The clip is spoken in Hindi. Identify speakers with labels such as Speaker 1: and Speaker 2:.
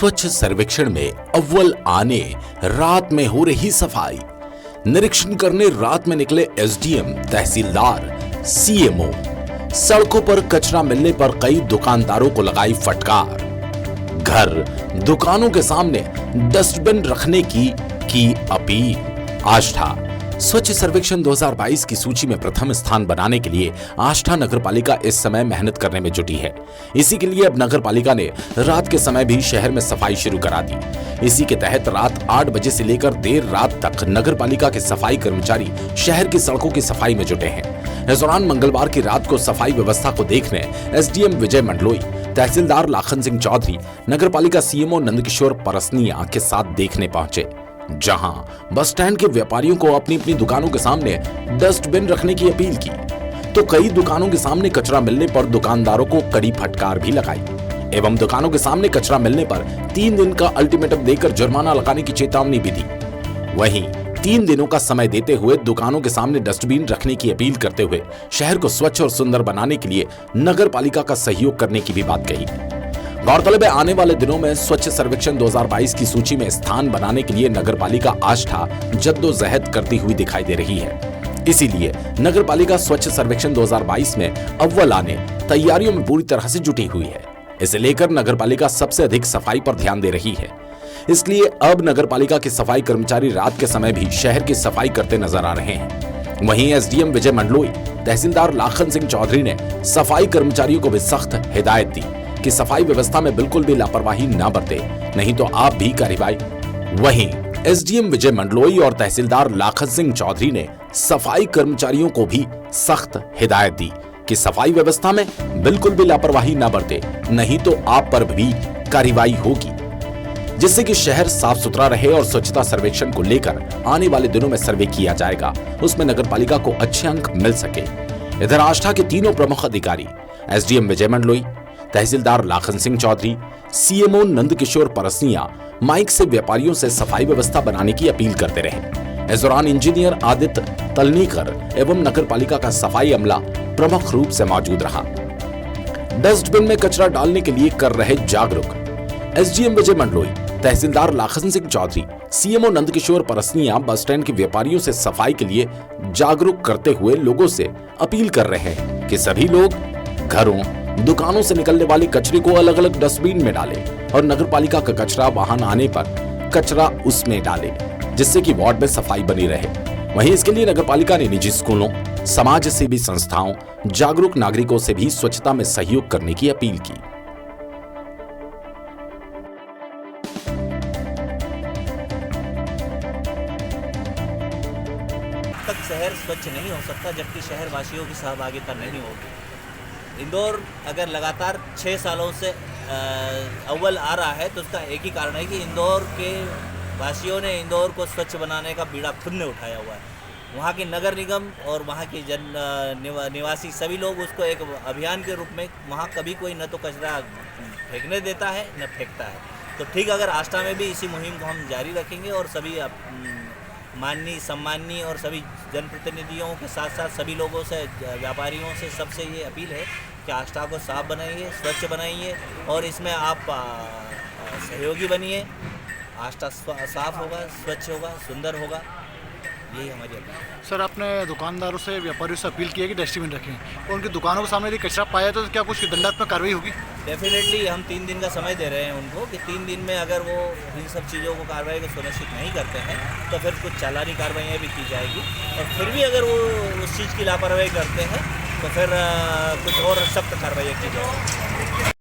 Speaker 1: स्वच्छ सर्वेक्षण में अव्वल आने रात में हो रही सफाई। निरीक्षण करने रात में निकले एसडीएम, तहसीलदार, सीएमओ। सड़कों पर कचरा मिलने पर कई दुकानदारों को लगाई फटकार। घर, दुकानों के सामने डस्टबिन रखने की अपील। आष्ठा स्वच्छ सर्वेक्षण 2022 की सूची में प्रथम स्थान बनाने के लिए आष्ठा नगरपालिका इस समय मेहनत करने में जुटी है। इसी के लिए अब नगरपालिका ने रात के समय भी शहर में सफाई शुरू करा दी। इसी के तहत रात 8 बजे से लेकर देर रात तक नगरपालिका के सफाई कर्मचारी शहर की सड़कों की सफाई में जुटे हैं। इस दौरान मंगलवार की रात को सफाई व्यवस्था को देखने एसडीएम विजय मंडलोई, तहसीलदार लाखन सिंह चौधरी, नगरपालिका सीएमओ नंदकिशोर परसनिया के साथ देखने पहुंचे, जहां बस स्टैंड के व्यापारियों को अपनी अपनी दुकानों के सामने डस्टबिन रखने की अपील की, तो कई दुकानों के सामने कचरा मिलने पर दुकानदारों को कड़ी फटकार भी लगाई एवं दुकानों के सामने कचरा मिलने पर 3 दिन का अल्टीमेटम देकर जुर्माना लगाने की चेतावनी भी दी। वहीं 3 दिनों का समय देते हुए दुकानों के सामने डस्टबिन रखने की अपील करते हुए शहर को स्वच्छ और सुंदर बनाने के लिए नगरपालिका का सहयोग करने की भी बात कही। गौरतलब है, आने वाले दिनों में स्वच्छ सर्वेक्षण 2022 की सूची में स्थान बनाने के लिए नगरपालिका आष्ठा जद्दोजहद करती हुई दिखाई दे रही है। इसीलिए नगरपालिका स्वच्छ सर्वेक्षण 2022 में अव्वल आने तैयारियों में पूरी तरह से जुटी हुई है। इसे लेकर नगरपालिका सबसे अधिक सफाई पर ध्यान दे रही है। इसलिए अब नगरपालिका के सफाई कर्मचारी रात के समय भी शहर की सफाई करते नजर आ रहे हैं। वहीं एसडीएम विजय मंडलोई, तहसीलदार लाखन सिंह चौधरी ने सफाई कर्मचारियों को भी सख्त हिदायत दी कि सफाई व्यवस्था में बिल्कुल भी लापरवाही न बरते, नहीं तो आप भी कार्रवाई। वहीं एसडीएम विजय मंडलोई और तहसीलदार लाखन सिंह चौधरी ने सफाई कर्मचारियों को भी सख्त हिदायत दी कि सफाई व्यवस्था में बिल्कुल भी लापरवाही न बरते, नहीं तो आप पर भी कार्रवाई होगी, जिससे कि शहर साफ सुथरा रहे। और स्वच्छता सर्वेक्षण को लेकर आने वाले दिनों में सर्वे किया जाएगा, उसमें नगरपालिका को अच्छे अंक मिल सके। इधर आष्ठा के तीनों प्रमुख अधिकारी एसडीएम विजय मंडलोई, तहसीलदार लाखन सिंह चौधरी, सीएमओ नंदकिशोर परसनिया माइक से व्यापारियों से सफाई व्यवस्था बनाने की अपील करते रहे। इस दौरान इंजीनियर आदित्य तलनीकर एवं नगरपालिका का सफाई अमला प्रमुख रूप से मौजूद रहा। डस्टबिन में कचरा डालने के लिए कर रहे जागरूक SDM Vijay Mandloi, tehsildar Lakhan Singh Chaudhary, CMO Nandkishore Parsania bus stand के व्यापारियों से सफाई के लिए जागरूक करते हुए लोगों से अपील कर रहे हैं कि सभी लोग घरों, दुकानों से निकलने वाले कचरे को अलग अलग डस्टबिन में डालें और नगरपालिका का कचरा वाहन आने पर कचरा उसमें डालें, जिससे कि वार्ड में सफाई बनी रहे। वहीं इसके लिए नगरपालिका ने निजी स्कूलों, समाज सेवी संस्थाओं, जागरूक नागरिकों से भी स्वच्छता में सहयोग करने की अपील की।
Speaker 2: तक शहर स्वच्छ नहीं हो सकता जबकि शहर वासियों की सहभागिता नहीं होगी। इंदौर अगर लगातार 6 सालों से अव्वल आ रहा है तो उसका एक ही कारण है कि इंदौर के वासियों ने इंदौर को स्वच्छ बनाने का बीड़ा खुद ने उठाया हुआ है। वहाँ की नगर निगम और वहाँ के निवासी सभी लोग उसको एक अभियान के रूप में, वहाँ कभी कोई न तो कचरा फेंकने देता है न फेंकता है। तो ठीक अगर आष्ठा में भी इसी मुहिम को हम जारी रखेंगे और सभी माननीय, सम्माननीय और सभी जनप्रतिनिधियों के साथ साथ सभी लोगों से, व्यापारियों से, सबसे ये अपील है कि आष्ठा को साफ बनाइए, स्वच्छ बनाइए और इसमें आप सहयोगी बनिए। आष्ठा साफ होगा, स्वच्छ होगा, सुंदर होगा, यही हमारी अपील है।
Speaker 3: सर, आपने दुकानदारों से, व्यापारियों से अपील की है कि डस्टबिन रखें और उनकी दुकानों के सामने यदि कचरा पाया तो क्या कुछ दंडात्मक कार्रवाई होगी?
Speaker 2: डेफिनेटली हम 3 दिन का समय दे रहे हैं उनको कि 3 दिन में अगर वो इन सब चीज़ों को, कार्रवाई को सुनिश्चित नहीं करते हैं तो फिर कुछ चालानी कार्रवाइयाँ भी की जाएगी और फिर भी अगर वो उस चीज़ की लापरवाही करते हैं तो फिर कुछ और सख्त कार्रवाई की जाएगी।